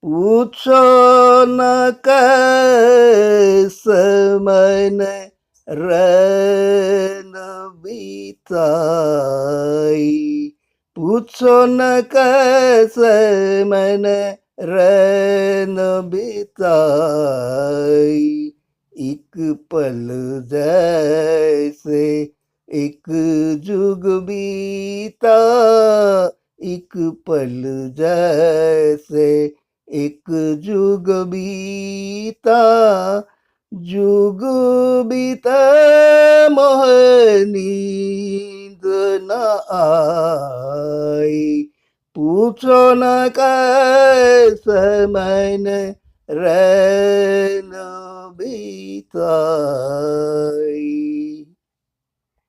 पूछो न कैसे मैंने रैन बिताई। पूछो न कैसे मैंने रैन बिताई। एक पल जैसे एक जुग बीता। एक पल जैसे एक जुग बीता। जुग बीते मोहे नींद न आई। पूछो न कैसे मैंने रैन बिताई।